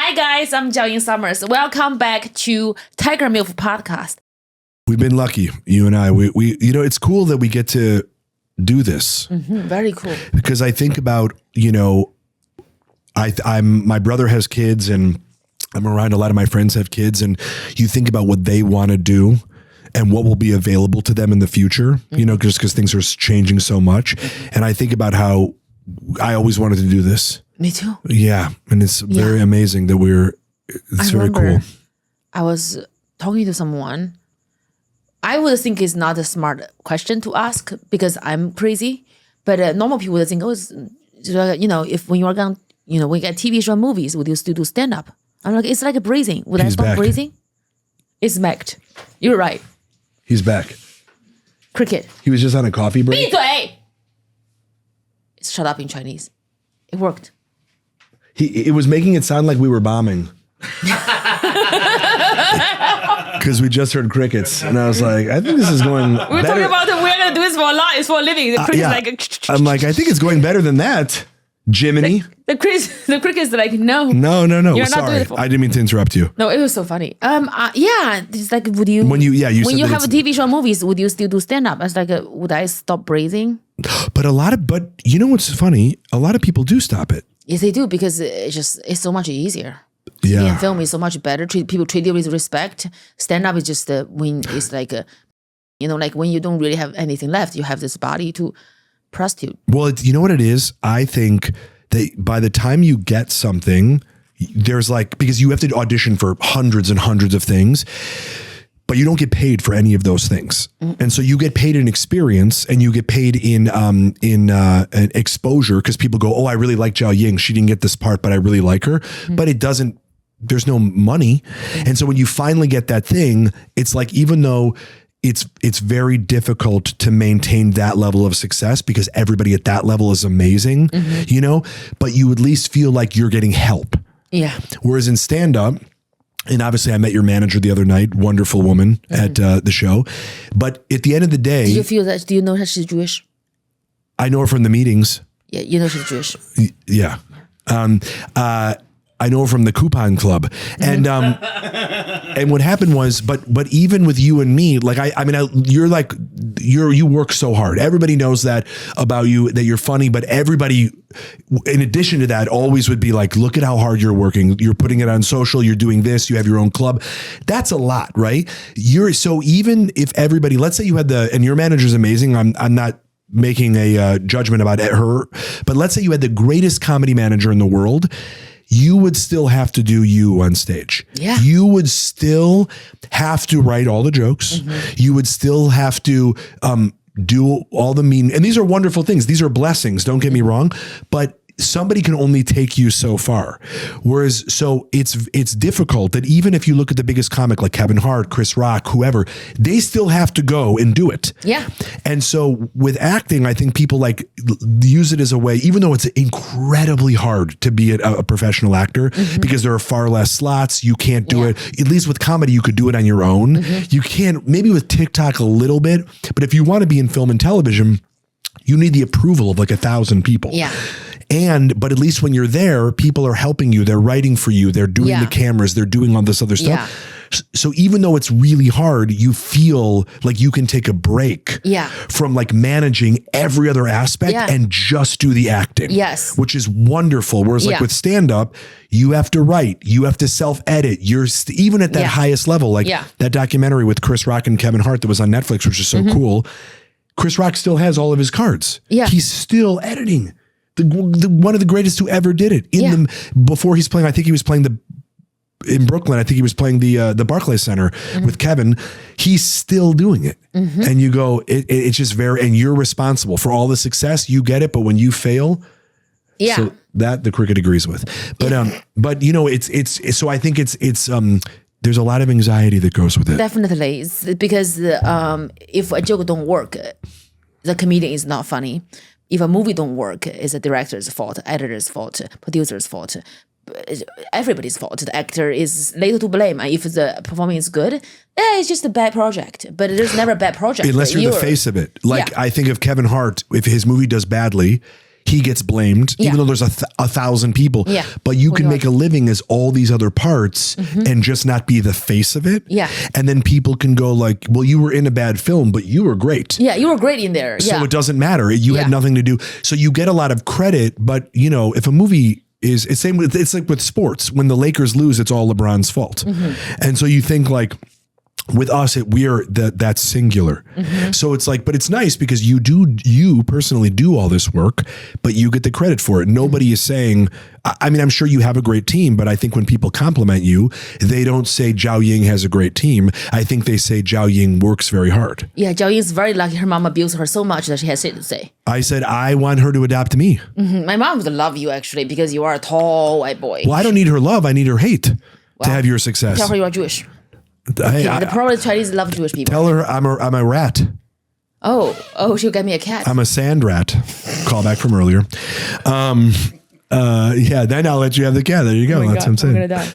Hi guys, I'm Jiaoying Summers. Welcome back to Tiger MILF Podcast. We've been lucky, you and I. We it's cool that we get to do this. Very cool. Because I think about, my brother has kids and I'm around a lot of my friends have kids, and you think about what they want to do and what will be available to them in the future, just because things are changing so much. And I think about how I always wanted to do this. Me too. Yeah. And it's very amazing that it's very cool. I was talking to someone. I would think it's not a smart question to ask because I'm crazy. But normal people would think, if when you are going, when you get TV show movies, would you still do stand-up? I'm like, it's like a breathing. Would I stop breathing? It's smacked. You're right. He's back. Cricket. He was just on a coffee break. 闭嘴! Shut up in Chinese. It worked. It was making it sound like we were bombing. Because we just heard crickets. And I was like, I think this is going better. We're talking about we're going to do this for a living. The cricket's I'm like, I think it's going better than that. Jiminy. The cricket's like, no. No. You're Sorry. not beautiful. I didn't mean to interrupt you. No, it was so funny. It's like, would you... When you have TV show movies, would you still do stand-up? I was like, would I stop breathing? But you know what's funny? A lot of people do stop it. Yes, they do, because it's so much easier. Yeah. TV and film is so much better. People treat you with respect. Stand-up is just when it's like, like when you don't really have anything left, you have this body to prostitute. Well, you know what it is? I think that by the time you get something, there's because you have to audition for hundreds and hundreds of things, but you don't get paid for any of those things. And so you get paid in experience and you get paid in an exposure, because people go, oh, I really like Jiaoying. She didn't get this part, but I really like her. But there's no money. And so when you finally get that thing, it's like, even though it's very difficult to maintain that level of success because everybody at that level is amazing, but you at least feel like you're getting help. Yeah. Whereas in stand-up, and obviously I met your manager the other night, wonderful woman at the show. But at the end of the day... Do you know that she's Jewish? I know her from the meetings. Yeah, you know she's Jewish. Yeah. I know her from the Coupon Club. And and what happened was, but even with you and me, you work so hard. Everybody knows that about you, that you're funny, but everybody, in addition to that, always would be like, look at how hard you're working. You're putting it on social. You're doing this. You have your own club. That's a lot, right? So even if everybody, let's say you had and your manager's amazing. I'm not making a judgment about her, but let's say you had the greatest comedy manager in the world. You would still have to do you on stage. Yeah. You would still have to write all the jokes. You would still have to do all the and these are wonderful things. These are blessings. Don't get me wrong, but somebody can only take you so far. Whereas, so it's difficult that even if you look at the biggest comic like Kevin Hart, Chris Rock, whoever, they still have to go and do it. Yeah. And so with acting, I think people use it as a way, even though it's incredibly hard to be a professional actor because there are far less slots. You can't do it. At least with comedy, you could do it on your own. You can't, maybe with TikTok a little bit, but if you want to be in film and television, you need the approval of 1,000 people. Yeah. But at least when you're there, people are helping you. They're writing for you. They're doing the cameras. They're doing all this other stuff. Yeah. So even though it's really hard, you feel like you can take a break from managing every other aspect and just do the acting. Yes. Which is wonderful. Whereas with stand-up, you have to write, you have to self-edit. You're even at that highest level, that documentary with Chris Rock and Kevin Hart that was on Netflix, which is so cool. Chris Rock still has all of his cards. Yeah. He's still editing. One of the greatest who ever did it before he's playing. I think he was playing in Brooklyn. I think he was playing the Barclays Center with Kevin. He's still doing it. And you go, it's just and you're responsible for all the success. You get it. But when you fail, so that the cricket agrees with, but it's so I think it's there's a lot of anxiety that goes with it. Definitely. It's because if a joke don't work, the comedian is not funny. If a movie don't work, it's the director's fault, editor's fault, producer's fault, everybody's fault. The actor is little to blame. If the performance is good, it's just a bad project. But there's never a bad project. Unless you're the face of it. I think of Kevin Hart, if his movie does badly, he gets blamed, even though there's a 1,000 people. Yeah. But you can make a living as all these other parts and just not be the face of it. Yeah. And then people can go like, well, you were in a bad film, but you were great. Yeah, you were great in there. So Yeah. it doesn't matter. You had nothing to do. So you get a lot of credit, but you know, if a movie is it's like with sports, when the Lakers lose, it's all LeBron's fault. And so you think like, with us, that's singular. So it's like, but it's nice because you personally do all this work, but you get the credit for it. Nobody is saying, I mean, I'm sure you have a great team, but I think when people compliment you, they don't say Jiaoying has a great team. I think they say Jiaoying works very hard. Yeah, Jiaoying is very lucky. Her mom abused her so much that she has shit to say. I said, I want her to adopt me. My mom would love you actually because you are a tall white boy. Well, I don't need her love. I need her hate to have your success. Tell her you are Jewish. Hey, The probably Chinese love Jewish people. tell her I'm a rat. Oh, she'll get me a cat. I'm a sand rat. Call back from earlier. Yeah, then I'll let you have the cat. There you go. That's what I'm saying. I'm gonna die.